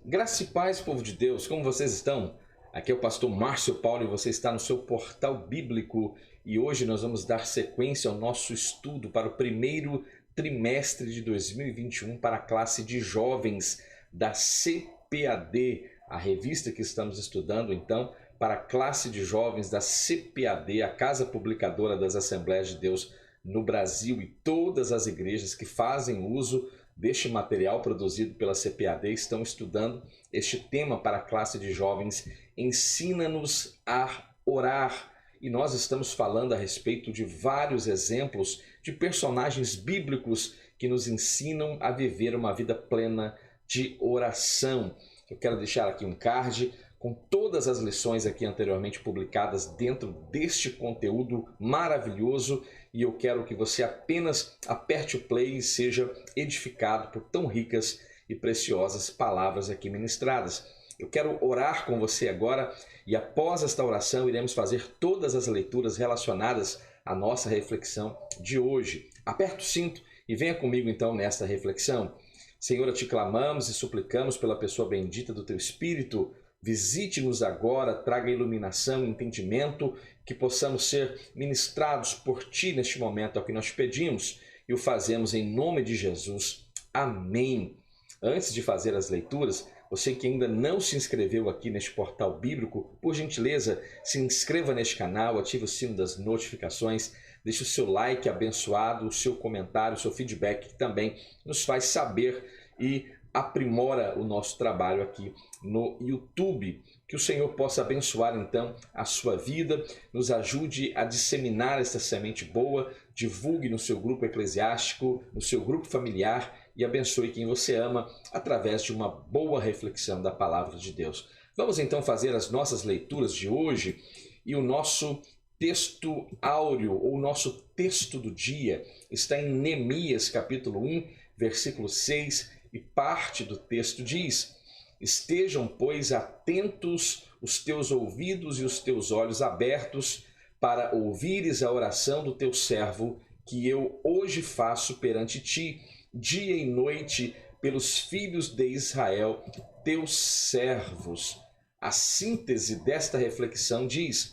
Graça e paz, povo de Deus, como vocês estão? Aqui é o pastor Márcio Paulo e você está no seu portal bíblico e hoje nós vamos dar sequência ao nosso estudo para o primeiro trimestre de 2021 para a classe de jovens da CPAD, a revista que estamos estudando então para a classe de jovens da CPAD, a Casa Publicadora das Assembleias de Deus no Brasil, e todas as igrejas que fazem uso deste material produzido pela CPAD estão estudando este tema para a classe de jovens, Ensina-nos a Orar. E nós estamos falando a respeito de vários exemplos de personagens bíblicos que nos ensinam a viver uma vida plena de oração. Eu quero deixar aqui um card com todas as lições aqui anteriormente publicadas dentro deste conteúdo maravilhoso, e eu quero que você apenas aperte o play e seja edificado por tão ricas e preciosas palavras aqui ministradas. Eu quero orar com você agora e após esta oração iremos fazer todas as leituras relacionadas à nossa reflexão de hoje. Aperta o cinto e venha comigo então nesta reflexão. Senhor, te clamamos e suplicamos pela pessoa bendita do Teu Espírito. Visite-nos agora, traga iluminação e entendimento, que possamos ser ministrados por Ti neste momento, é o que nós pedimos e o fazemos em nome de Jesus. Amém. Antes de fazer as leituras, você que ainda não se inscreveu aqui neste portal bíblico, por gentileza, se inscreva neste canal, ative o sino das notificações, deixe o seu like abençoado, o seu comentário, o seu feedback, que também nos faz saber e aprimora o nosso trabalho aqui no YouTube. Que o Senhor possa abençoar então a sua vida, nos ajude a disseminar essa semente boa, divulgue no seu grupo eclesiástico, no seu grupo familiar e abençoe quem você ama através de uma boa reflexão da palavra de Deus. Vamos então fazer as nossas leituras de hoje e o nosso texto áureo, ou o nosso texto do dia, está em Neemias capítulo 1, versículo 6, e parte do texto diz: Estejam, pois, atentos os teus ouvidos e os teus olhos abertos para ouvires a oração do teu servo, que eu hoje faço perante ti, dia e noite, pelos filhos de Israel, teus servos. A síntese desta reflexão diz: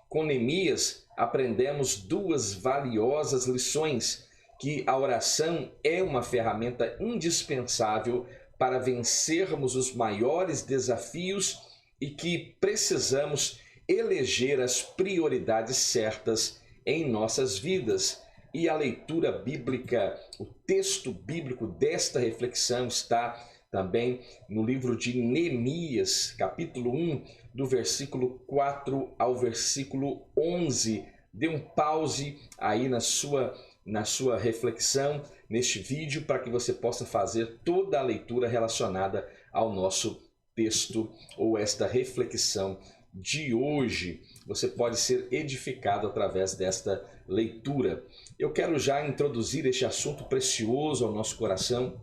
com Neemias aprendemos duas valiosas lições, que a oração é uma ferramenta indispensável para vencermos os maiores desafios e que precisamos eleger as prioridades certas em nossas vidas. E a leitura bíblica, o texto bíblico desta reflexão está também no livro de Neemias, capítulo 1, do versículo 4 ao versículo 11. Dê um pause aí na sua reflexão neste vídeo para que você possa fazer toda a leitura relacionada ao nosso texto ou esta reflexão de hoje. Você pode ser edificado através desta leitura. Eu quero já introduzir este assunto precioso ao nosso coração.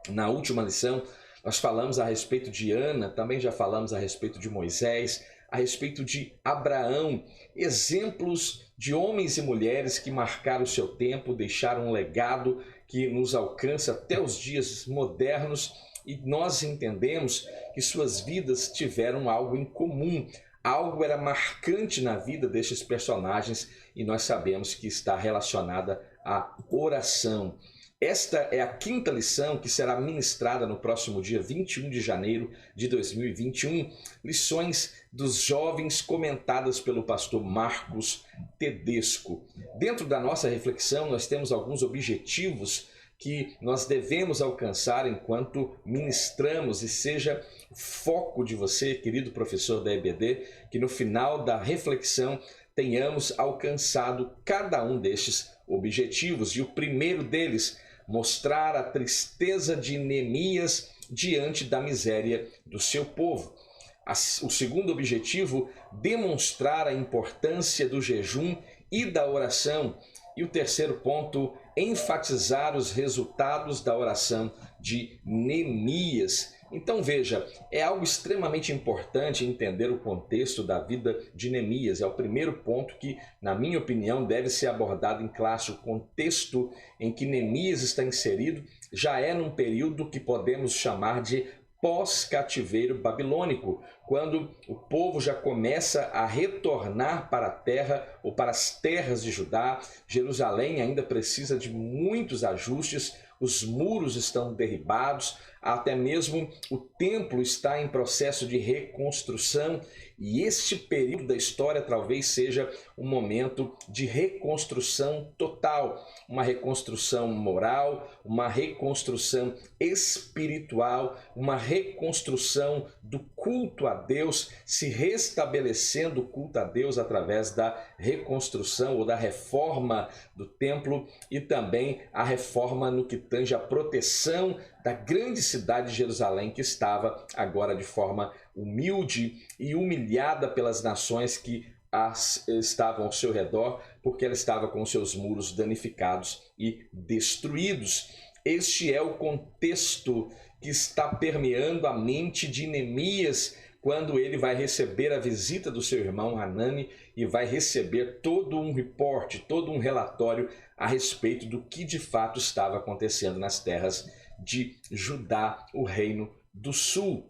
Na última lição nós falamos a respeito de Ana, também já falamos a respeito de Moisés, a respeito de Abraão, exemplos de homens e mulheres que marcaram o seu tempo, deixaram um legado que nos alcança até os dias modernos, e nós entendemos que suas vidas tiveram algo em comum, algo era marcante na vida destes personagens, e nós sabemos que está relacionada à oração. Esta é a quinta lição que será ministrada no próximo dia 21 de janeiro de 2021. Lições dos jovens comentadas pelo pastor Marcos Tedesco. Dentro da nossa reflexão, nós temos alguns objetivos que nós devemos alcançar enquanto ministramos, e seja foco de você, querido professor da EBD, que no final da reflexão tenhamos alcançado cada um destes objetivos. E o primeiro deles, mostrar a tristeza de Neemias diante da miséria do seu povo. O segundo objetivo, demonstrar a importância do jejum e da oração. E o terceiro ponto, enfatizar os resultados da oração de Neemias. Então veja, é algo extremamente importante entender o contexto da vida de Neemias. É o primeiro ponto que, na minha opinião, deve ser abordado em classe. O contexto em que Neemias está inserido já é num período que podemos chamar de pós-cativeiro babilônico, quando o povo já começa a retornar para a terra ou para as terras de Judá. Jerusalém ainda precisa de muitos ajustes, os muros estão derribados, até mesmo o templo está em processo de reconstrução, e este período da história talvez seja um momento de reconstrução total, uma reconstrução moral, uma reconstrução espiritual, uma reconstrução do culto a Deus, se restabelecendo o culto a Deus através da reconstrução ou da reforma do templo, e também a reforma no que tange à proteção da grande cidade de Jerusalém, que estava agora de forma humilde e humilhada pelas nações que estavam ao seu redor, porque ela estava com seus muros danificados e destruídos. Este é o contexto que está permeando a mente de Neemias quando ele vai receber a visita do seu irmão Hanani e vai receber todo um reporte, todo um relatório a respeito do que de fato estava acontecendo nas terras de Judá, o reino do sul.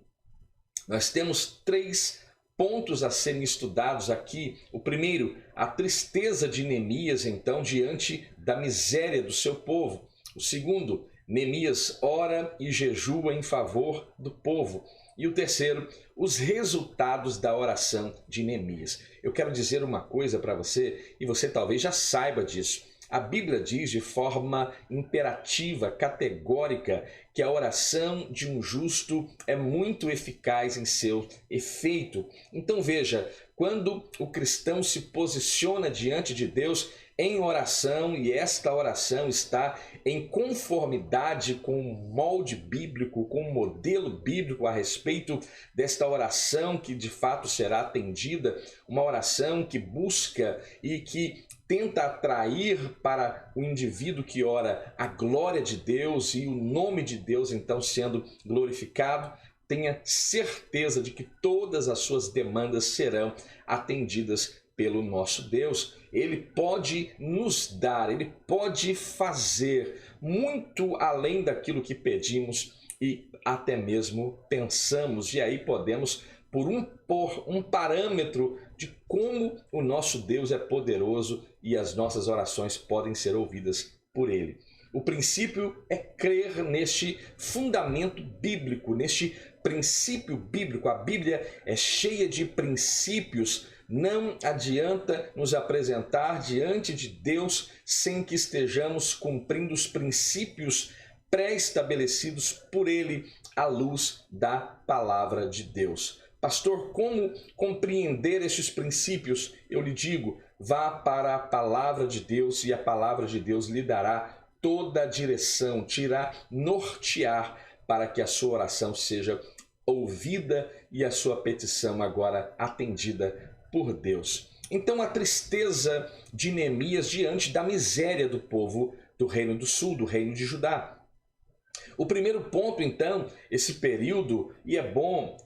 Nós temos 3 pontos a serem estudados aqui. O primeiro, a tristeza de Neemias, então, diante da miséria do seu povo. O segundo, Neemias ora e jejua em favor do povo. E o terceiro, os resultados da oração de Neemias. Eu quero dizer uma coisa para você, e você talvez já saiba disso. A Bíblia diz de forma imperativa, categórica, que a oração de um justo é muito eficaz em seu efeito. Então veja, quando o cristão se posiciona diante de Deus em oração, e esta oração está em conformidade com o molde bíblico, com o modelo bíblico a respeito desta oração que de fato será atendida, uma oração que busca e que tenta atrair para o indivíduo que ora a glória de Deus e o nome de Deus então sendo glorificado, tenha certeza de que todas as suas demandas serão atendidas pelo nosso Deus. Ele pode nos dar, Ele pode fazer muito além daquilo que pedimos e até mesmo pensamos. E aí podemos por um parâmetro de como o nosso Deus é poderoso e as nossas orações podem ser ouvidas por Ele. O princípio é crer neste fundamento bíblico, neste princípio bíblico. A Bíblia é cheia de princípios. Não adianta nos apresentar diante de Deus sem que estejamos cumprindo os princípios pré-estabelecidos por Ele à luz da palavra de Deus. Pastor, como compreender estes princípios? Eu lhe digo, vá para a palavra de Deus e a palavra de Deus lhe dará toda a direção, te irá nortear para que a sua oração seja ouvida e a sua petição agora atendida por Deus. Então a tristeza de Neemias diante da miséria do povo do reino do sul, do reino de Judá. O primeiro ponto, então, esse período, e é bom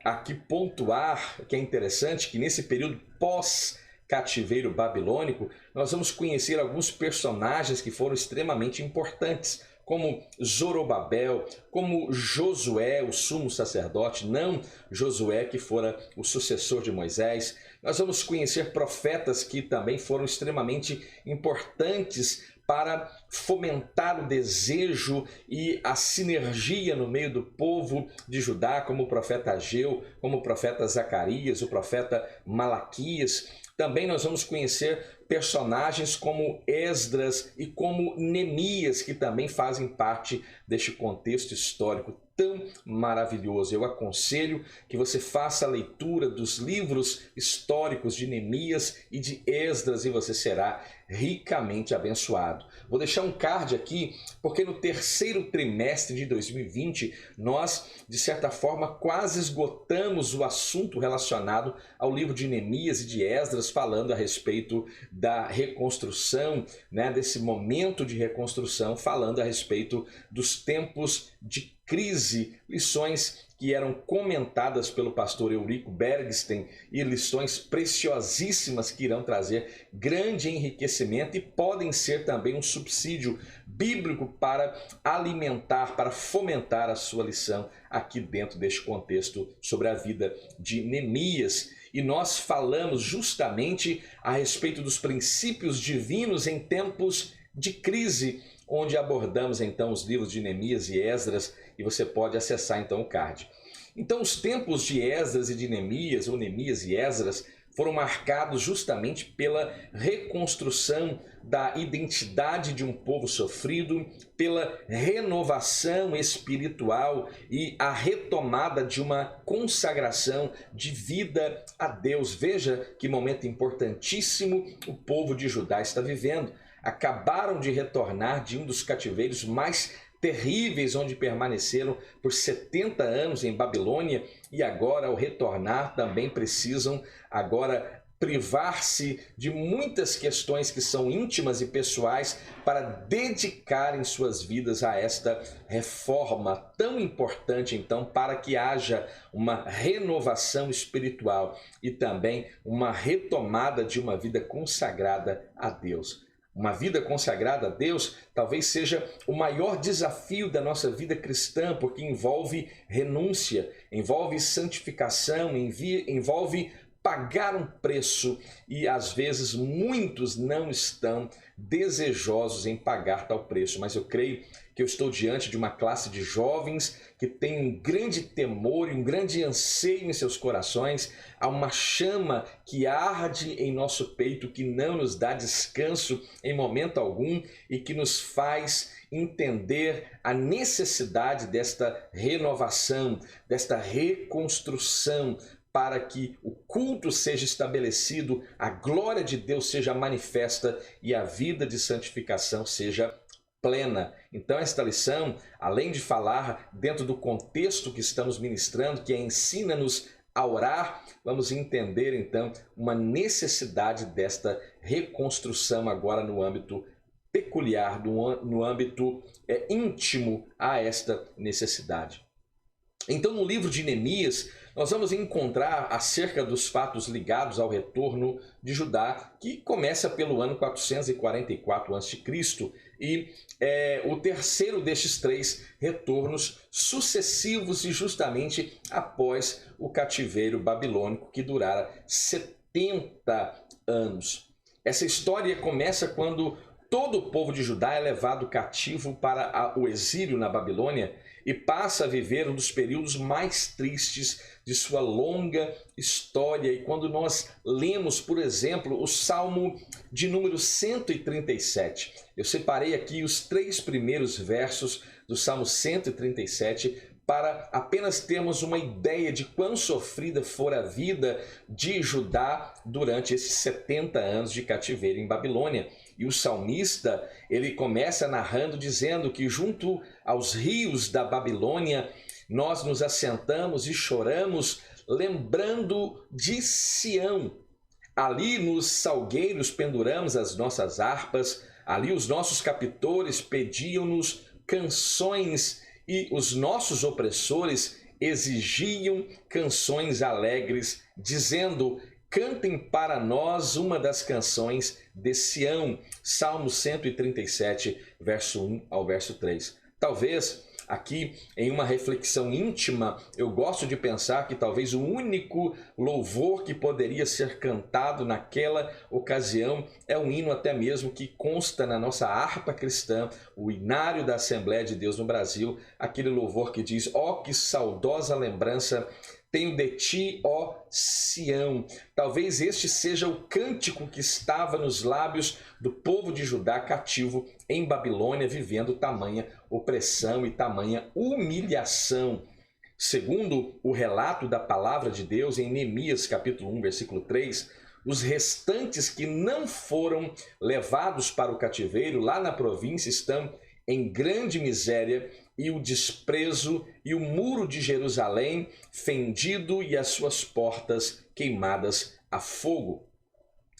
aqui pontuar, que é interessante, que nesse período pós-cativeiro babilônico, nós vamos conhecer alguns personagens que foram extremamente importantes, como Zorobabel, como Josué, o sumo sacerdote, não Josué que fora o sucessor de Moisés. Nós vamos conhecer profetas que também foram extremamente importantes para fomentar o desejo e a sinergia no meio do povo de Judá, como o profeta Ageu, como o profeta Zacarias, o profeta Malaquias. Também nós vamos conhecer personagens como Esdras e como Neemias, que também fazem parte deste contexto histórico tão maravilhoso. Eu aconselho que você faça a leitura dos livros históricos de Neemias e de Esdras e você será ricamente abençoado. Vou deixar um card aqui, porque no terceiro trimestre de 2020, nós, de certa forma, quase esgotamos o assunto relacionado ao livro de Neemias e de Esdras, falando a respeito da reconstrução, desse momento de reconstrução, falando a respeito dos tempos de crise, lições que eram comentadas pelo pastor Eurico Bergsten e lições preciosíssimas que irão trazer grande enriquecimento e podem ser também um subsídio bíblico para alimentar, para fomentar a sua lição aqui dentro deste contexto sobre a vida de Neemias. E nós falamos justamente a respeito dos princípios divinos em tempos de crise, onde abordamos então os livros de Neemias e Esdras, e você pode acessar então o card. Então os tempos de Esdras e de Neemias, ou Neemias e Esdras, foram marcados justamente pela reconstrução da identidade de um povo sofrido, pela renovação espiritual e a retomada de uma consagração de vida a Deus. Veja que momento importantíssimo o povo de Judá está vivendo. Acabaram de retornar de um dos cativeiros mais terríveis, onde permaneceram por 70 anos em Babilônia, e agora, ao retornar, também precisam agora privar-se de muitas questões que são íntimas e pessoais para dedicarem suas vidas a esta reforma tão importante, então, para que haja uma renovação espiritual e também uma retomada de uma vida consagrada a Deus. Uma vida consagrada a Deus talvez seja o maior desafio da nossa vida cristã, porque envolve renúncia, envolve santificação, envolve pagar um preço, e às vezes muitos não estão desejosos em pagar tal preço. Mas eu creio que eu estou diante de uma classe de jovens que tem um grande temor e um grande anseio em seus corações. Há uma chama que arde em nosso peito, que não nos dá descanso em momento algum e que nos faz entender a necessidade desta renovação, desta reconstrução, para que o culto seja estabelecido, a glória de Deus seja manifesta e a vida de santificação seja plena. Então esta lição, além de falar dentro do contexto que estamos ministrando, que ensina-nos a orar, vamos entender então uma necessidade desta reconstrução agora no âmbito peculiar, no âmbito íntimo a esta necessidade. Então no livro de Neemias, nós vamos encontrar acerca dos fatos ligados ao retorno de Judá, que começa pelo ano 444 a.C., e o terceiro destes três retornos sucessivos e justamente após o cativeiro babilônico, que durara 70 anos. Essa história começa quando todo o povo de Judá é levado cativo para o exílio na Babilônia e passa a viver um dos períodos mais tristes de sua longa história. E quando nós lemos, por exemplo, o Salmo de número 137, eu separei aqui os 3 primeiros versos do Salmo 137 para apenas termos uma ideia de quão sofrida fora a vida de Judá durante esses 70 anos de cativeiro em Babilônia. E o salmista, ele começa narrando dizendo que junto aos rios da Babilônia nós nos assentamos e choramos, lembrando de Sião. Ali nos salgueiros penduramos as nossas harpas, ali os nossos captores pediam-nos canções e os nossos opressores exigiam canções alegres, dizendo: cantem para nós uma das canções de Sião. Salmo 137, verso 1 ao verso 3. Talvez aqui, em uma reflexão íntima, eu gosto de pensar que talvez o único louvor que poderia ser cantado naquela ocasião é um hino até mesmo que consta na nossa harpa cristã, o Inário da Assembleia de Deus no Brasil, aquele louvor que diz: ó, que saudosa lembrança tenho de ti, ó Sião. Talvez este seja o cântico que estava nos lábios do povo de Judá cativo em Babilônia, vivendo tamanha opressão e tamanha humilhação. Segundo o relato da palavra de Deus em Neemias capítulo 1, versículo 3, os restantes que não foram levados para o cativeiro lá na província estão em grande miséria, e o desprezo e o muro de Jerusalém fendido e as suas portas queimadas a fogo.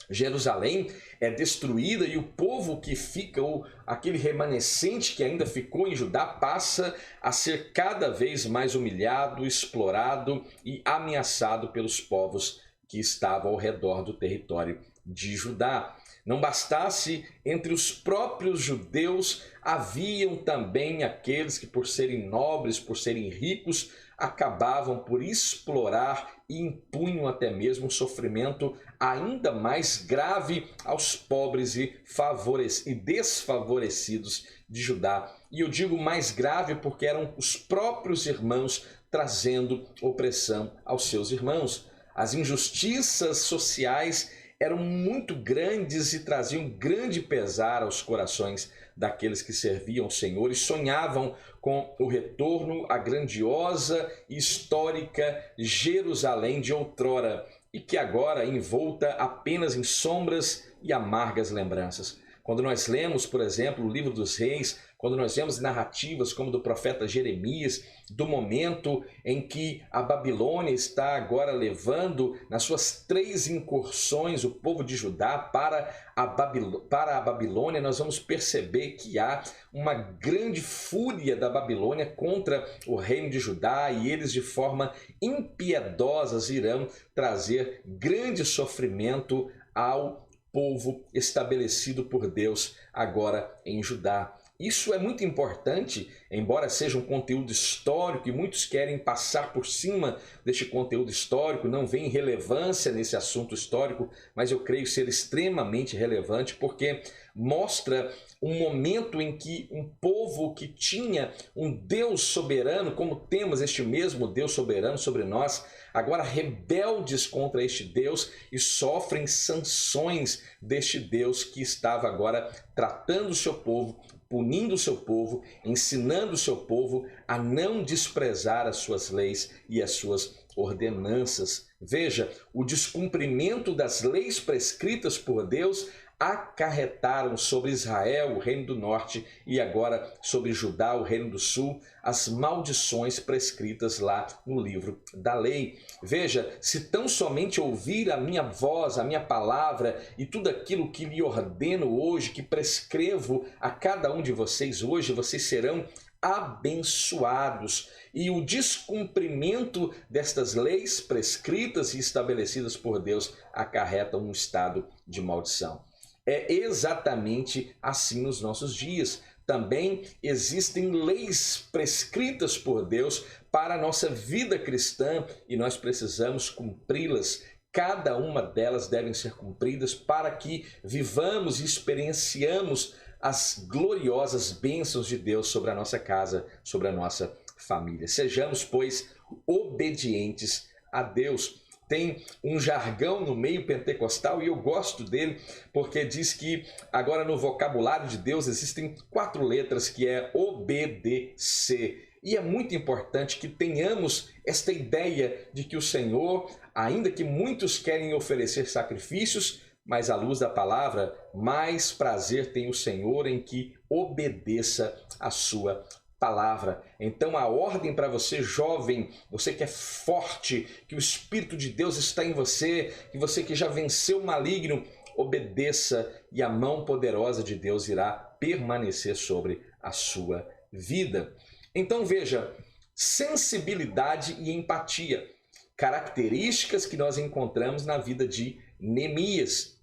Jerusalém é destruída e o povo que fica, aquele remanescente que ainda ficou em Judá, passa a ser cada vez mais humilhado, explorado e ameaçado pelos povos que estavam ao redor do território de Judá. Não bastasse, entre os próprios judeus haviam também aqueles que, por serem nobres, por serem ricos, acabavam por explorar e impunham até mesmo um sofrimento ainda mais grave aos pobres e desfavorecidos de Judá. E eu digo mais grave porque eram os próprios irmãos trazendo opressão aos seus irmãos. As injustiças sociais eram muito grandes e traziam grande pesar aos corações daqueles que serviam ao Senhor e sonhavam com o retorno à grandiosa e histórica Jerusalém de outrora e que agora envolta apenas em sombras e amargas lembranças. Quando nós lemos, por exemplo, o livro dos Reis, quando nós vemos narrativas como do profeta Jeremias, do momento em que a Babilônia está agora levando nas suas 3 incursões o povo de Judá para a Babilônia, nós vamos perceber que há uma grande fúria da Babilônia contra o reino de Judá e eles de forma impiedosa irão trazer grande sofrimento ao povo estabelecido por Deus agora em Judá. Isso é muito importante, embora seja um conteúdo histórico e muitos querem passar por cima deste conteúdo histórico, não vem relevância nesse assunto histórico, mas eu creio ser extremamente relevante porque mostra um momento em que um povo que tinha um Deus soberano, como temos este mesmo Deus soberano sobre nós, agora rebeldes contra este Deus e sofrem sanções deste Deus que estava agora tratando o seu povo, punindo o seu povo, ensinando o seu povo a não desprezar as suas leis e as suas ordenanças. Veja, o descumprimento das leis prescritas por Deus acarretaram sobre Israel, o reino do norte, e agora sobre Judá, o reino do sul, as maldições prescritas lá no livro da lei. Veja, se tão somente ouvir a minha voz, a minha palavra e tudo aquilo que lhe ordeno hoje, que prescrevo a cada um de vocês hoje, vocês serão abençoados. E o descumprimento destas leis prescritas e estabelecidas por Deus acarreta um estado de maldição. É exatamente assim nos nossos dias. Também existem leis prescritas por Deus para a nossa vida cristã e nós precisamos cumpri-las. Cada uma delas devem ser cumpridas para que vivamos e experienciamos as gloriosas bênçãos de Deus sobre a nossa casa, sobre a nossa família. Sejamos, pois, obedientes a Deus. Tem um jargão no meio pentecostal e eu gosto dele porque diz que agora no vocabulário de Deus existem 4 letras que é obedecer. E é muito importante que tenhamos esta ideia de que o Senhor, ainda que muitos querem oferecer sacrifícios, mas à luz da palavra, mais prazer tem o Senhor em que obedeça a sua palavra. Então a ordem para você jovem, você que é forte, que o Espírito de Deus está em você, que você que já venceu o maligno, obedeça e a mão poderosa de Deus irá permanecer sobre a sua vida. Então veja, sensibilidade e empatia, características que nós encontramos na vida de Neemias.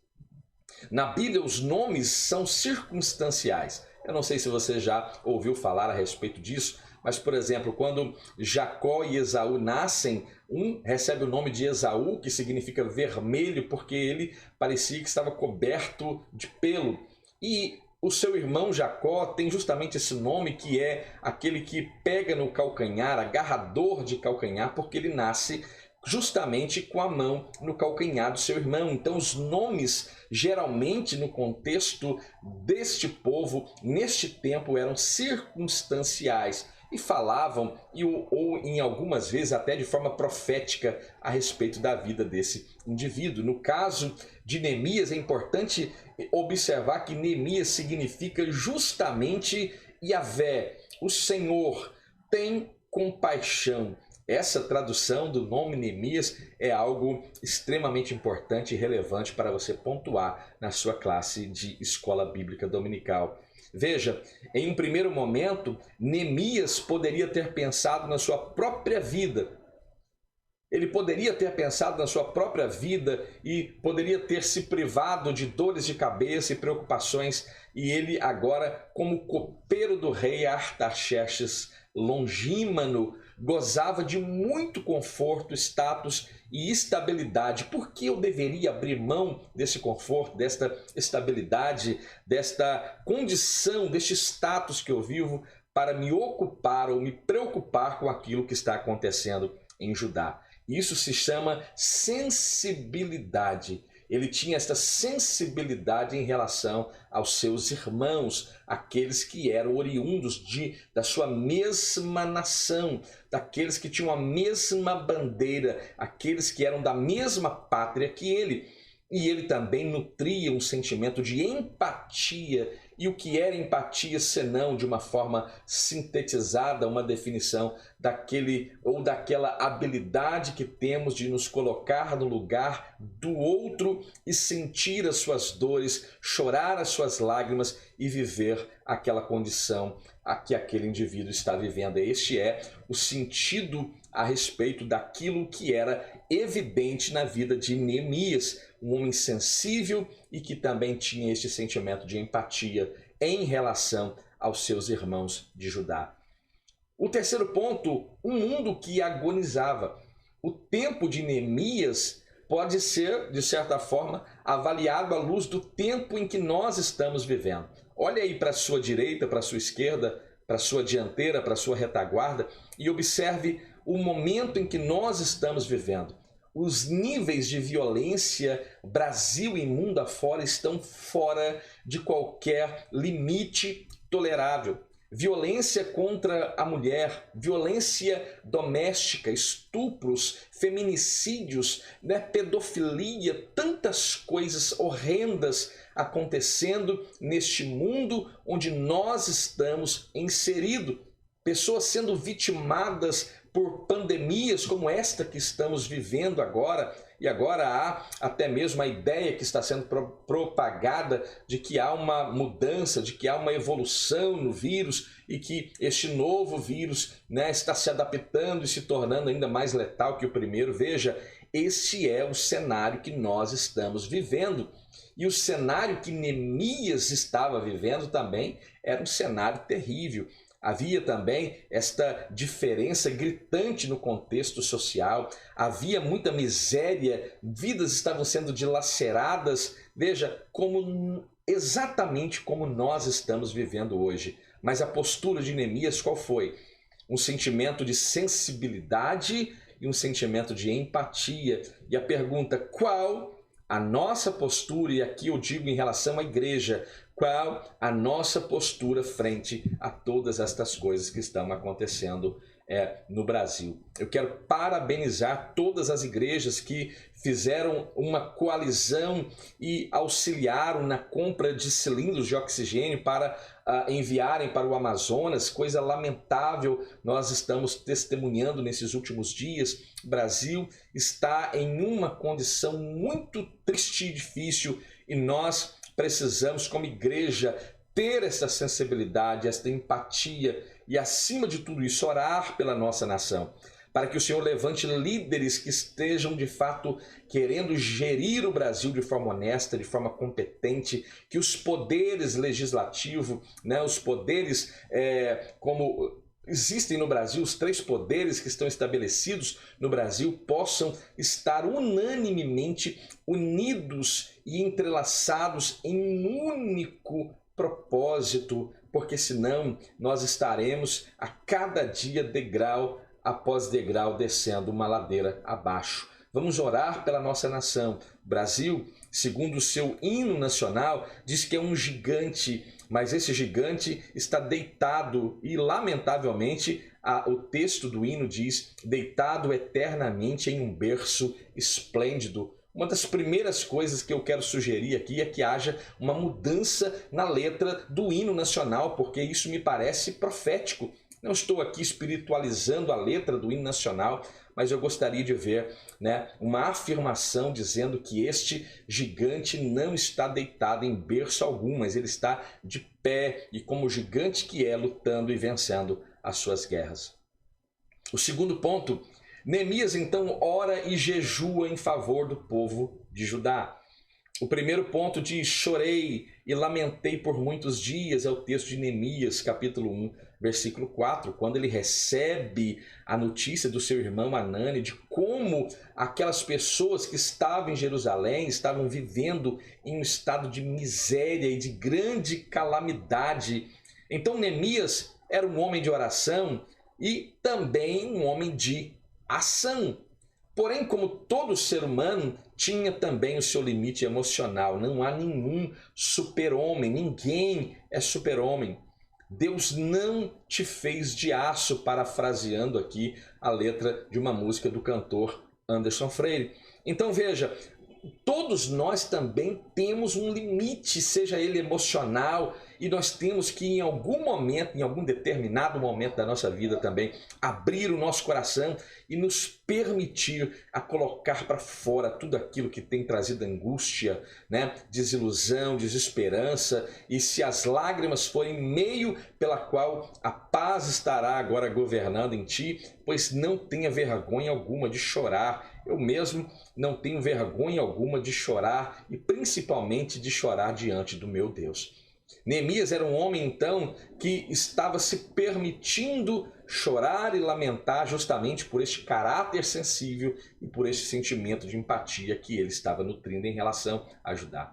Na Bíblia os nomes são circunstanciais. Eu não sei se você já ouviu falar a respeito disso, mas, por exemplo, quando Jacó e Esaú nascem, um recebe o nome de Esaú, que significa vermelho, porque ele parecia que estava coberto de pelo. E o seu irmão Jacó tem justamente esse nome, que é aquele que pega no calcanhar, agarrador de calcanhar, porque ele nasce justamente com a mão no calcanhar do seu irmão. Então os nomes geralmente no contexto deste povo, neste tempo, eram circunstanciais e falavam, ou em algumas vezes até de forma profética, a respeito da vida desse indivíduo. No caso de Neemias, é importante observar que Neemias significa justamente Yahvé, o Senhor tem compaixão. essa tradução do nome Neemias é algo extremamente importante e relevante para você pontuar na sua classe de escola bíblica dominical. Veja, em um primeiro momento, Neemias poderia ter pensado na sua própria vida. Ele poderia ter pensado na sua própria vida e poderia ter se privado de dores de cabeça e preocupações, e ele agora, como copeiro do rei Artaxerxes Longímano, gozava de muito conforto, status e estabilidade. Por que eu deveria abrir mão desse conforto, desta estabilidade, desta condição, deste status que eu vivo para me ocupar ou me preocupar com aquilo que está acontecendo em Judá? Isso se chama sensibilidade. Ele tinha esta sensibilidade em relação aos seus irmãos, aqueles que eram oriundos da sua mesma nação, daqueles que tinham a mesma bandeira, aqueles que eram da mesma pátria que ele. E ele também nutria um sentimento de empatia. E o que era empatia, senão, de uma forma sintetizada, uma definição daquele ou daquela habilidade que temos de nos colocar no lugar do outro e sentir as suas dores, chorar as suas lágrimas e viver aquela condição a que aquele indivíduo está vivendo. Este é o sentido a respeito daquilo que era evidente na vida de Neemias, um homem sensível e que também tinha este sentimento de empatia em relação aos seus irmãos de Judá. O terceiro ponto, um mundo que agonizava. O tempo de Neemias pode ser, de certa forma, avaliado à luz do tempo em que nós estamos vivendo. Olha aí para a sua direita, para a sua esquerda, para a sua dianteira, para a sua retaguarda e observe o momento em que nós estamos vivendo. Os níveis de violência, Brasil e mundo afora, estão fora de qualquer limite tolerável. Violência contra a mulher, violência doméstica, estupros, feminicídios, pedofilia, tantas coisas horrendas acontecendo neste mundo onde nós estamos inseridos. Pessoas sendo vitimadas por pandemias como esta que estamos vivendo agora, e agora há até mesmo a ideia que está sendo propagada de que há uma mudança, de que há uma evolução no vírus e que este novo vírus está se adaptando e se tornando ainda mais letal que o primeiro. Veja, este é o cenário que nós estamos vivendo. E o cenário que Neemias estava vivendo também era um cenário terrível. Havia também esta diferença gritante no contexto social, havia muita miséria, vidas estavam sendo dilaceradas, veja, exatamente como nós estamos vivendo hoje. Mas a postura de Neemias qual foi? Um sentimento de sensibilidade e um sentimento de empatia. E a pergunta, qual a nossa postura, e aqui eu digo em relação à igreja, qual a nossa postura frente a todas estas coisas que estão acontecendo no Brasil? Eu quero parabenizar todas as igrejas que fizeram uma coalizão e auxiliaram na compra de cilindros de oxigênio para enviarem para o Amazonas, coisa lamentável nós estamos testemunhando nesses últimos dias. O Brasil está em uma condição muito triste e difícil e nós precisamos, como igreja, ter essa sensibilidade, essa empatia e, acima de tudo isso, orar pela nossa nação, para que o Senhor levante líderes que estejam, de fato, querendo gerir o Brasil de forma honesta, de forma competente, que os poderes legislativos, os poderes como existem no Brasil, os 3 poderes que estão estabelecidos no Brasil, possam estar unanimemente unidos e entrelaçados em um único propósito, porque senão nós estaremos a cada dia degrau após degrau descendo uma ladeira abaixo. Vamos orar pela nossa nação. O Brasil, segundo o seu hino nacional, diz que é um gigante, mas esse gigante está deitado e, lamentavelmente, o texto do hino diz, deitado eternamente em um berço esplêndido. Uma das primeiras coisas que eu quero sugerir aqui é que haja uma mudança na letra do hino nacional, porque isso me parece profético. Não estou aqui espiritualizando a letra do hino nacional, mas eu gostaria de ver, né, uma afirmação dizendo que este gigante não está deitado em berço algum, mas ele está de pé e como gigante que é, lutando e vencendo as suas guerras. O segundo ponto, Neemias então ora e jejua em favor do povo de Judá. O primeiro ponto diz: chorei e lamentei por muitos dias, é o texto de Neemias, capítulo 1, versículo 4, quando ele recebe a notícia do seu irmão Hanani de como aquelas pessoas que estavam em Jerusalém estavam vivendo em um estado de miséria e de grande calamidade. Então Neemias era um homem de oração e também um homem de ação. Porém, como todo ser humano, tinha também o seu limite emocional. Não há nenhum super-homem, ninguém é super-homem. Deus não te fez de aço, parafraseando aqui a letra de uma música do cantor Anderson Freire. Então veja, todos nós também temos um limite, seja ele emocional, e nós temos que em algum momento, em algum determinado momento da nossa vida também, abrir o nosso coração e nos permitir a colocar para fora tudo aquilo que tem trazido angústia, né? Desilusão, desesperança, e se as lágrimas forem meio pela qual a paz estará agora governando em ti, pois não tenha vergonha alguma de chorar. Eu mesmo não tenho vergonha alguma de chorar e principalmente de chorar diante do meu Deus. Neemias era um homem, então, que estava se permitindo chorar e lamentar justamente por este caráter sensível e por este sentimento de empatia que ele estava nutrindo em relação a Judá.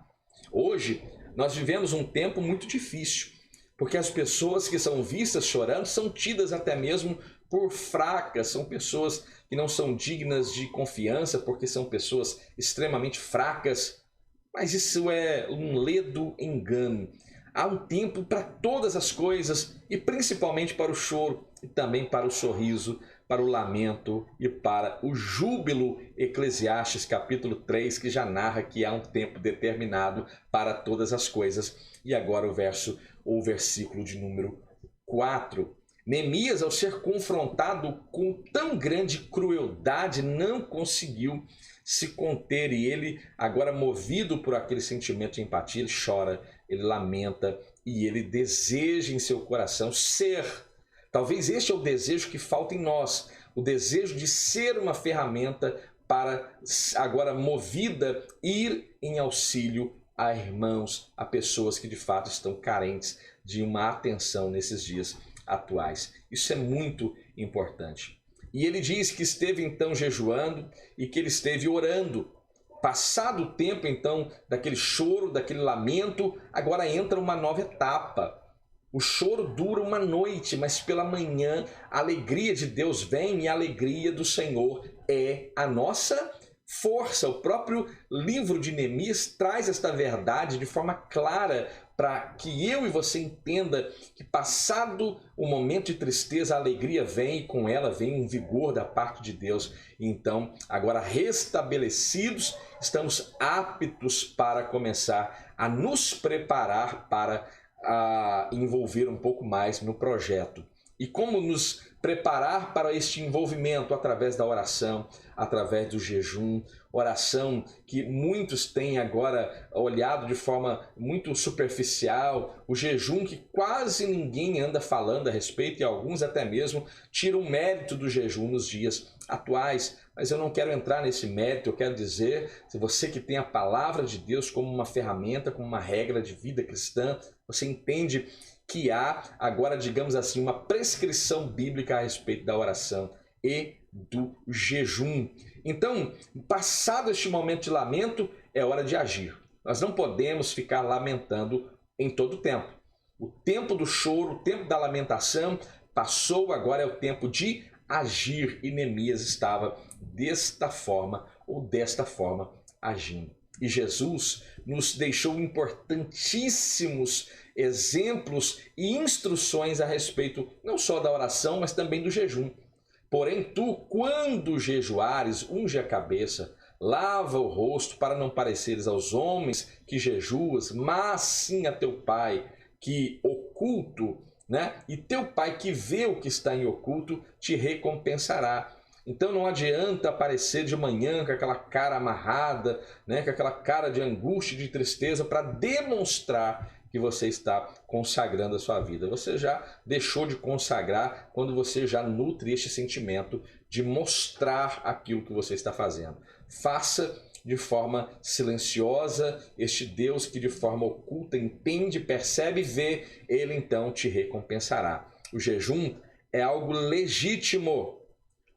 Hoje, nós vivemos um tempo muito difícil, porque as pessoas que são vistas chorando são tidas até mesmo por fracas, são pessoas que não são dignas de confiança, porque são pessoas extremamente fracas, mas isso é um ledo engano. Há um tempo para todas as coisas e principalmente para o choro e também para o sorriso, para o lamento e para o júbilo. Eclesiastes capítulo 3, que já narra que há um tempo determinado para todas as coisas. E agora o versículo de número 4. Neemias, ao ser confrontado com tão grande crueldade, não conseguiu se conter e ele, agora movido por aquele sentimento de empatia, ele chora, ele lamenta e ele deseja em seu coração ser. Talvez este é o desejo que falta em nós, o desejo de ser uma ferramenta para, agora movida, ir em auxílio a irmãos, a pessoas que de fato estão carentes de uma atenção nesses dias atuais. Isso é muito importante. E ele diz que esteve então jejuando e que ele esteve orando. Passado o tempo então daquele choro, daquele lamento, agora entra uma nova etapa. O choro dura uma noite, mas pela manhã a alegria de Deus vem e a alegria do Senhor é a nossa força. O próprio livro de Neemias traz esta verdade de forma clara para que eu e você entenda que passado o momento de tristeza, a alegria vem e com ela vem um vigor da parte de Deus. Então, agora restabelecidos, estamos aptos para começar a nos preparar para envolver um pouco mais no projeto. E como nos preparar para este envolvimento? Através da oração, através do jejum, oração que muitos têm agora olhado de forma muito superficial, o jejum que quase ninguém anda falando a respeito e alguns até mesmo tiram o mérito do jejum nos dias atuais. Mas eu não quero entrar nesse mérito, eu quero dizer, se você que tem a palavra de Deus como uma ferramenta, como uma regra de vida cristã, você entende que há agora, digamos assim, uma prescrição bíblica a respeito da oração e do jejum. Então, passado este momento de lamento, é hora de agir. Nós não podemos ficar lamentando em todo o tempo. O tempo do choro, o tempo da lamentação passou, agora é o tempo de agir. E Neemias estava desta forma agindo. E Jesus nos deixou importantíssimos exemplos e instruções a respeito não só da oração, mas também do jejum. Porém, tu, quando jejuares, unge a cabeça, lava o rosto, para não pareceres aos homens que jejuas, mas sim a teu Pai, que oculto né? E teu pai que vê o que está em oculto te recompensará. Então não adianta aparecer de manhã com aquela cara amarrada, né? Com aquela cara de angústia e de tristeza para demonstrar que você está consagrando a sua vida. Você já deixou de consagrar quando você já nutre este sentimento de mostrar aquilo que você está fazendo. Faça de forma silenciosa, este Deus que de forma oculta entende, percebe e vê, ele então te recompensará. O jejum é algo legítimo.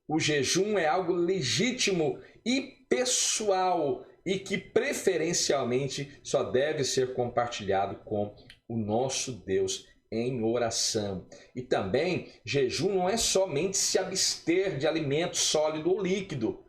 O jejum é algo legítimo e pessoal e que preferencialmente só deve ser compartilhado com o nosso Deus em oração. E também, jejum não é somente se abster de alimento sólido ou líquido.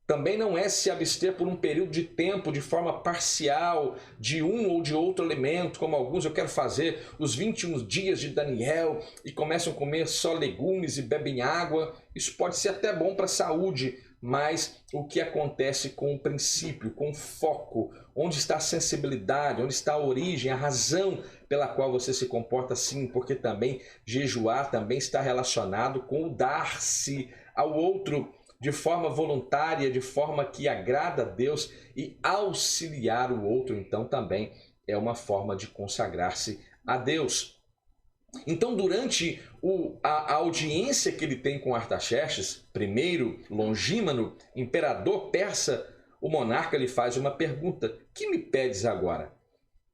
Também não é se abster por um período de tempo de forma parcial de um ou de outro alimento, como alguns eu quero fazer os 21 dias de Daniel e começam a comer só legumes e bebem água. Isso pode ser até bom para a saúde, mas o que acontece com o princípio, com o foco, onde está a sensibilidade, onde está a origem, a razão pela qual você se comporta assim, porque também jejuar também está relacionado com o dar-se ao outro, de forma voluntária, de forma que agrada a Deus e auxiliar o outro, então também é uma forma de consagrar-se a Deus. Então, durante a audiência que ele tem com Artaxerxes, primeiro Longímano, imperador persa, o monarca lhe faz uma pergunta: que me pedes agora?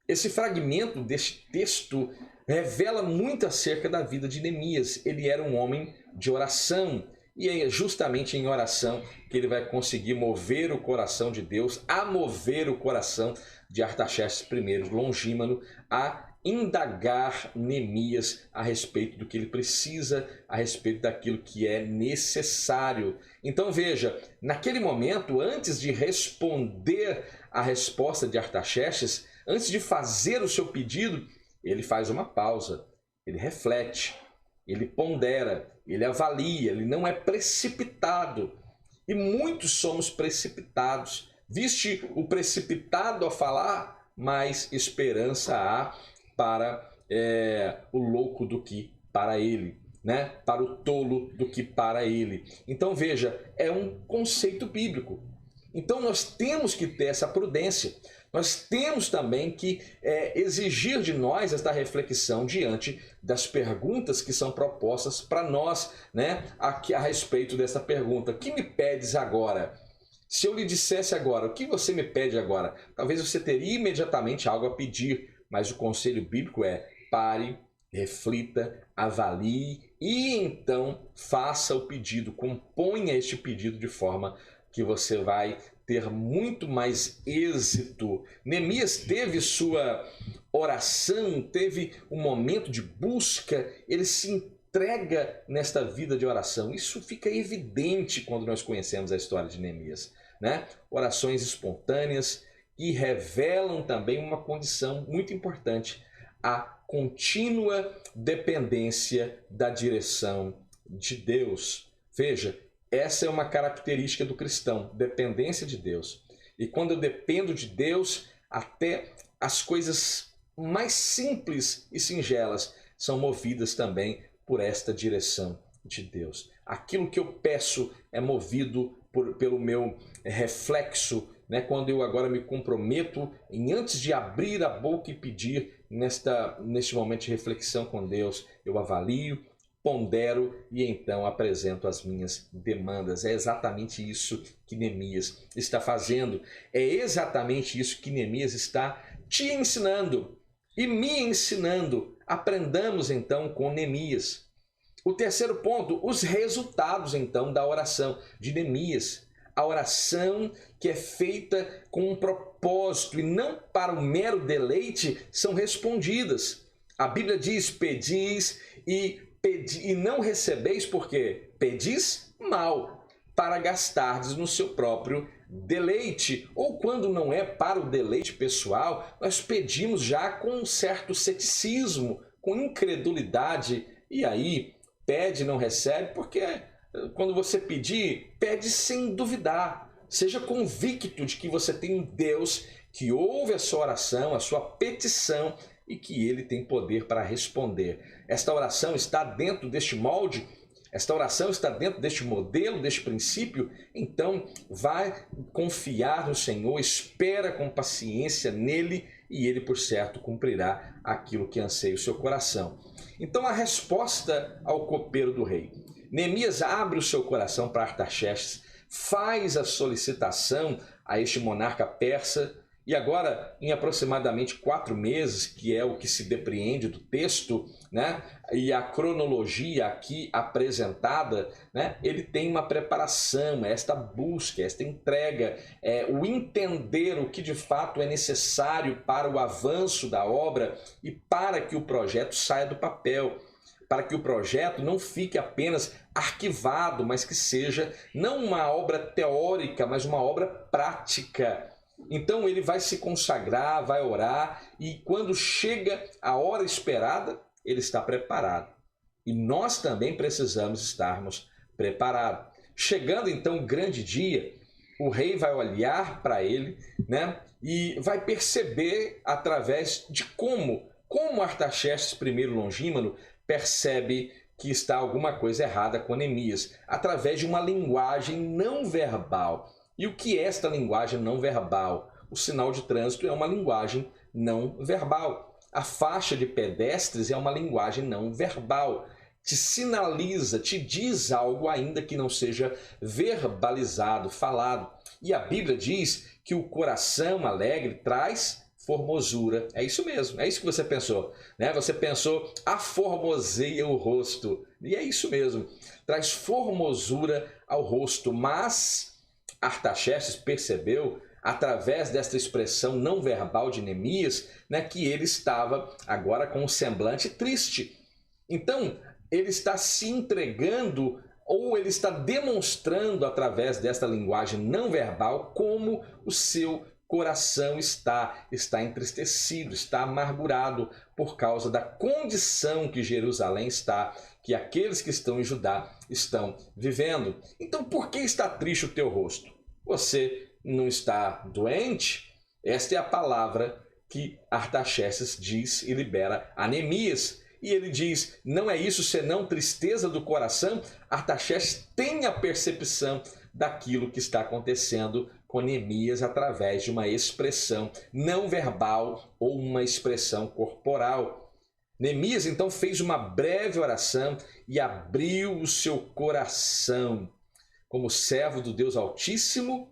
Esse fragmento deste texto revela muito acerca da vida de Neemias. Ele era um homem de oração. E é justamente em oração que ele vai conseguir mover o coração de Deus, a mover o coração de Artaxerxes I, Longímano, a indagar Neemias a respeito do que ele precisa, a respeito daquilo que é necessário. Então veja, naquele momento, antes de responder a resposta de Artaxerxes, antes de fazer o seu pedido, ele faz uma pausa, ele reflete, ele pondera, ele avalia, ele não é precipitado. E muitos somos precipitados. Viste o precipitado a falar, mais esperança há para o louco do que para ele, né? Para o tolo do que para ele. Então veja, é um conceito bíblico. Então nós temos que ter essa prudência. Nós temos também que exigir de nós esta reflexão diante das perguntas que são propostas para nós, né? A respeito dessa pergunta: que me pedes agora? Se eu lhe dissesse agora, o que você me pede agora? Talvez você teria imediatamente algo a pedir, mas o conselho bíblico é: pare, reflita, avalie e então faça o pedido, componha este pedido de forma que você vai ter muito mais êxito. Neemias teve sua oração, teve um momento de busca, ele se entrega nesta vida de oração. Isso fica evidente quando nós conhecemos a história de Neemias, né? Orações espontâneas que revelam também uma condição muito importante: a contínua dependência da direção de Deus. Veja, essa é uma característica do cristão, dependência de Deus. E quando eu dependo de Deus, até as coisas mais simples e singelas são movidas também por esta direção de Deus. Aquilo que eu peço é movido pelo meu reflexo, né? Quando eu agora me comprometo em, antes de abrir a boca e pedir, neste momento de reflexão com Deus, eu avalio, pondero e então apresento as minhas demandas. É exatamente isso que Neemias está fazendo. É exatamente isso que Neemias está te ensinando e me ensinando. Aprendamos então com Neemias. O terceiro ponto, os resultados então da oração de Neemias. A oração que é feita com um propósito e não para o mero deleite são respondidas. A Bíblia diz: pedis e não recebeis, porque pedis mal, para gastardes no seu próprio deleite. Ou quando não é para o deleite pessoal, nós pedimos já com um certo ceticismo, com incredulidade. E aí, pede e não recebe, porque quando você pedir, pede sem duvidar. Seja convicto de que você tem um Deus que ouve a sua oração, a sua petição, e que ele tem poder para responder. Esta oração está dentro deste molde, esta oração está dentro deste modelo, deste princípio, então vai confiar no Senhor, espera com paciência nele e ele, por certo, cumprirá aquilo que anseia o seu coração. Então a resposta ao copeiro do rei. Neemias abre o seu coração para Artaxerxes, faz a solicitação a este monarca persa, e agora, em aproximadamente 4 meses, que é o que se depreende do texto, né, e a cronologia aqui apresentada, né, ele tem uma preparação, esta busca, esta entrega, o entender o que de fato é necessário para o avanço da obra e para que o projeto saia do papel, para que o projeto não fique apenas arquivado, mas que seja não uma obra teórica, mas uma obra prática. Então ele vai se consagrar, vai orar, e quando chega a hora esperada, ele está preparado. E nós também precisamos estarmos preparados. Chegando então o grande dia, o rei vai olhar para ele, né, e vai perceber através de como Artaxerxes I Longímano percebe que está alguma coisa errada com Neemias, através de uma linguagem não verbal. E o que é esta linguagem não verbal? O sinal de trânsito é uma linguagem não verbal. A faixa de pedestres é uma linguagem não verbal. Te sinaliza, te diz algo ainda que não seja verbalizado, falado. E a Bíblia diz que o coração alegre traz formosura. É isso mesmo, é isso que você pensou, né? Você pensou, aformoseia o rosto. E é isso mesmo, traz formosura ao rosto. Mas Artaxerxes percebeu, através desta expressão não verbal de Neemias, né, que ele estava agora com um semblante triste. Então, ele está se entregando, ou ele está demonstrando através desta linguagem não verbal como o seu coração está entristecido, está amargurado por causa da condição que Jerusalém está, que aqueles que estão em Judá estão vivendo. Então, por que está triste o teu rosto? Você não está doente? Esta é a palavra que Artaxerxes diz e libera a Neemias. E ele diz, não é isso senão tristeza do coração? Artaxerxes tem a percepção daquilo que está acontecendo com Neemias através de uma expressão não verbal ou uma expressão corporal. Neemias então fez uma breve oração e abriu o seu coração. Como servo do Deus Altíssimo,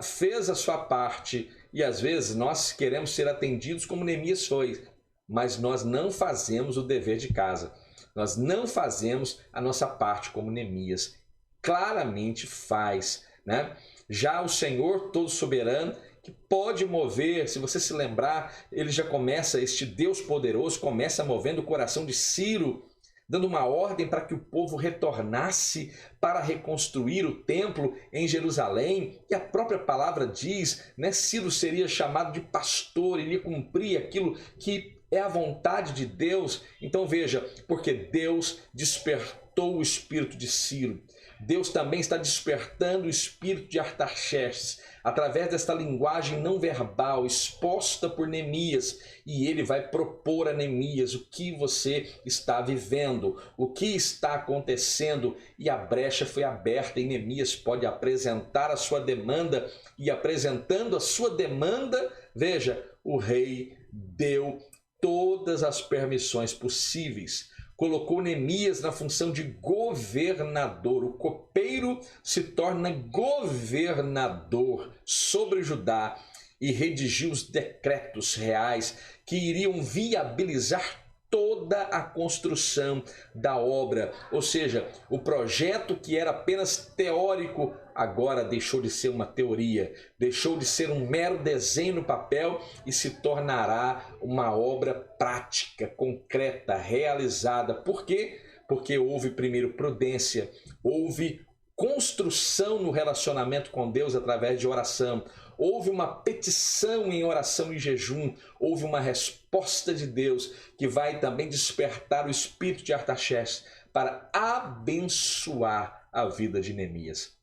fez a sua parte. E às vezes nós queremos ser atendidos como Neemias foi, mas nós não fazemos o dever de casa. Nós não fazemos a nossa parte como Neemias claramente faz, né? Já o Senhor todo soberano, que pode mover, se você se lembrar, ele já começa, este Deus poderoso começa movendo o coração de Ciro, dando uma ordem para que o povo retornasse para reconstruir o templo em Jerusalém. E a própria palavra diz, né, Ciro seria chamado de pastor, iria cumprir aquilo que é a vontade de Deus. Então veja, porque Deus despertou o espírito de Ciro, Deus também está despertando o espírito de Artaxerxes através desta linguagem não verbal exposta por Neemias, e ele vai propor a Neemias o que você está vivendo, o que está acontecendo, e a brecha foi aberta e Neemias pode apresentar a sua demanda, e apresentando a sua demanda, veja, o rei deu todas as permissões possíveis. Colocou Neemias na função de governador. O copeiro se torna governador sobre Judá e redigiu os decretos reais que iriam viabilizar toda a construção da obra. Ou seja, o projeto que era apenas teórico agora deixou de ser uma teoria, deixou de ser um mero desenho no papel e se tornará uma obra prática, concreta, realizada. Por quê? Porque houve primeiro prudência, houve construção no relacionamento com Deus através de oração, houve uma petição em oração e jejum, houve uma resposta de Deus que vai também despertar o espírito de Artaxerxes para abençoar a vida de Neemias.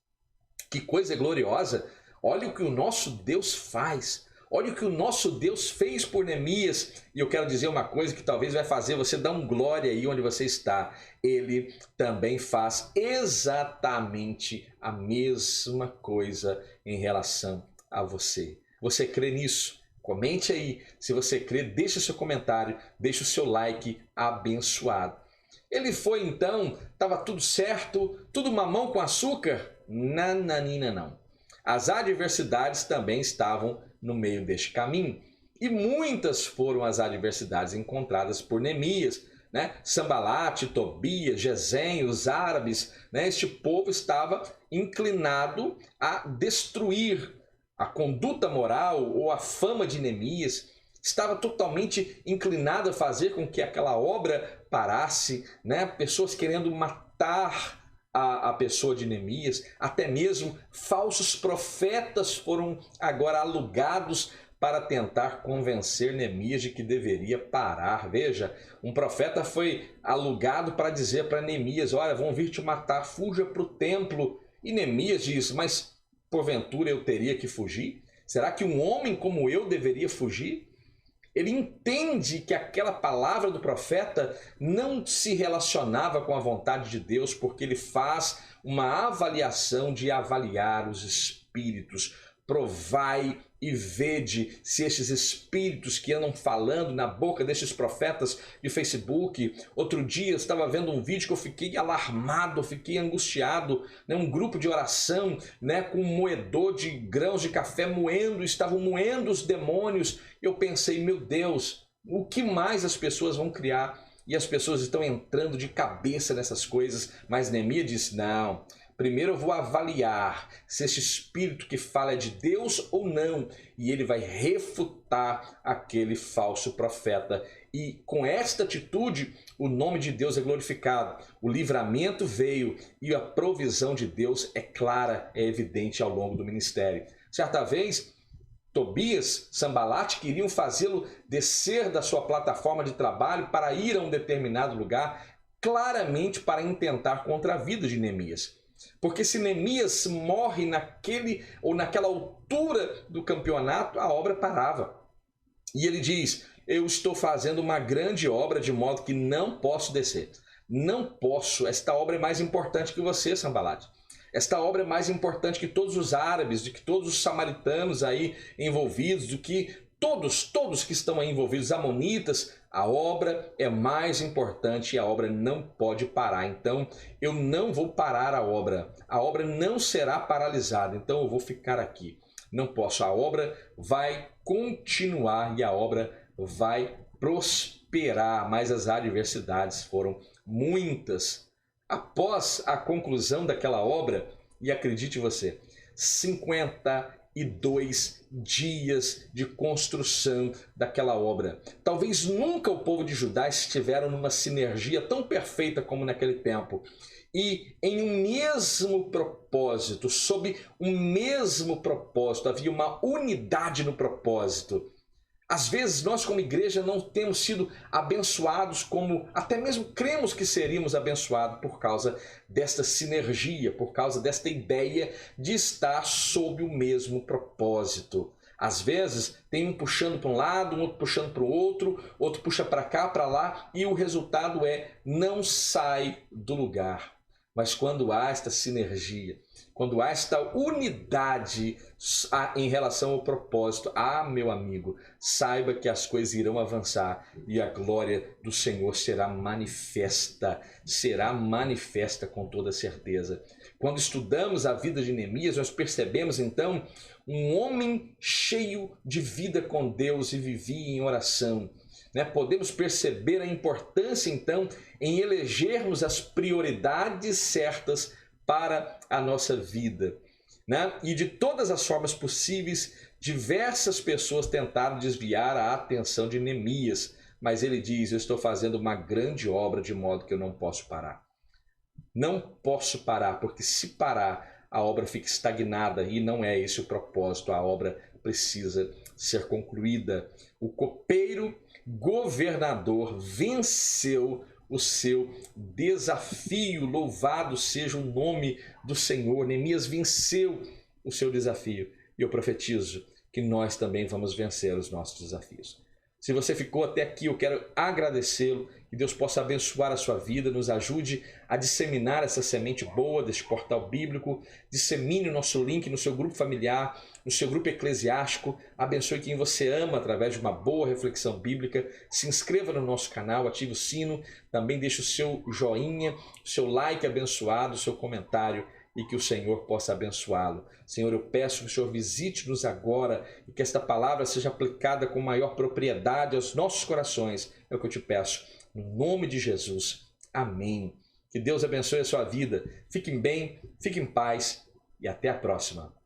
Que coisa gloriosa! Olha o que o nosso Deus faz. olha o que o nosso Deus fez por Neemias. E eu quero dizer uma coisa que talvez vai fazer você dar um glória aí onde você está. Ele também faz exatamente a mesma coisa em relação a você. Você crê nisso? Comente aí. Se você crê, deixe o seu comentário, deixe o seu like abençoado. Ele foi então, estava tudo certo, tudo mamão com açúcar? Nananina não. As adversidades também estavam no meio deste caminho. E muitas foram as adversidades encontradas por Neemias, né? Sambalate, Tobias, Gesem, os árabes, né? Este povo estava inclinado a destruir a conduta moral ou a fama de Neemias, estava totalmente inclinado a fazer com que aquela obra parasse, né? Pessoas querendo matar a pessoa de Neemias, até mesmo falsos profetas foram agora alugados para tentar convencer Neemias de que deveria parar. Veja, um profeta foi alugado para dizer para Neemias, olha, vão vir te matar, fuja para o templo. E Neemias diz, mas porventura eu teria que fugir? Será que um homem como eu deveria fugir? Ele entende que aquela palavra do profeta não se relacionava com a vontade de Deus, porque ele faz uma avaliação de avaliar os espíritos. Provai e vede se esses espíritos que andam falando na boca desses profetas de Facebook. Outro dia eu estava vendo um vídeo que eu fiquei alarmado, fiquei angustiado, né? Um grupo de oração, né? Com um moedor de grãos de café moendo, estavam moendo os demônios. Eu pensei, meu Deus, o que mais as pessoas vão criar? E as pessoas estão entrando de cabeça nessas coisas, mas Neemias disse, não, primeiro eu vou avaliar se esse espírito que fala é de Deus ou não, e ele vai refutar aquele falso profeta. E com esta atitude, o nome de Deus é glorificado, o livramento veio e a provisão de Deus é clara, é evidente ao longo do ministério. Certa vez, Tobias, Sambalate queriam fazê-lo descer da sua plataforma de trabalho para ir a um determinado lugar, claramente para intentar contra a vida de Neemias. Porque se Neemias morre naquele ou naquela altura do campeonato, a obra parava. E ele diz, eu estou fazendo uma grande obra de modo que não posso descer. Não posso, esta obra é mais importante que você, Sambalate. Esta obra é mais importante que todos os árabes, de que todos os samaritanos aí envolvidos, do que todos que estão aí envolvidos, amonitas. A obra é mais importante e a obra não pode parar. Então, eu não vou parar a obra não será paralisada, então eu vou ficar aqui. Não posso, a obra vai continuar e a obra vai prosperar, mas as adversidades foram muitas. Após a conclusão daquela obra, e acredite você, 52 dias de construção daquela obra. Talvez nunca o povo de Judá estiveram numa sinergia tão perfeita como naquele tempo. E em um mesmo propósito, sob um mesmo propósito, havia uma unidade no propósito. Às vezes nós como igreja não temos sido abençoados como até mesmo cremos que seríamos abençoados por causa desta sinergia, por causa desta ideia de estar sob o mesmo propósito. Às vezes tem um puxando para um lado, um outro puxando para o outro puxa para cá, para lá e o resultado é não sai do lugar. Mas quando há esta sinergia, quando há esta unidade em relação ao propósito, meu amigo, saiba que as coisas irão avançar e a glória do Senhor será manifesta com toda certeza. Quando estudamos a vida de Neemias, nós percebemos então um homem cheio de vida com Deus e vivia em oração. Podemos perceber a importância, então, em elegermos as prioridades certas para a nossa vida. E de todas as formas possíveis, diversas pessoas tentaram desviar a atenção de Neemias, mas ele diz, eu estou fazendo uma grande obra de modo que eu não posso parar. Não posso parar, porque se parar, a obra fica estagnada e não é esse o propósito, a obra precisa ser concluída. O copeiro governador venceu o seu desafio, louvado seja o nome do Senhor. Neemias venceu o seu desafio e eu profetizo que nós também vamos vencer os nossos desafios. Se você ficou até aqui, eu quero agradecê-lo, que Deus possa abençoar a sua vida, nos ajude a disseminar essa semente boa deste portal bíblico, dissemine o nosso link no seu grupo familiar, no seu grupo eclesiástico, abençoe quem você ama através de uma boa reflexão bíblica, se inscreva no nosso canal, ative o sino, também deixe o seu joinha, o seu like abençoado, o seu comentário, e que o Senhor possa abençoá-lo. Senhor, eu peço que o Senhor visite-nos agora e que esta palavra seja aplicada com maior propriedade aos nossos corações. É o que eu te peço, no nome de Jesus. Amém. Que Deus abençoe a sua vida. Fiquem bem, fiquem em paz e até a próxima.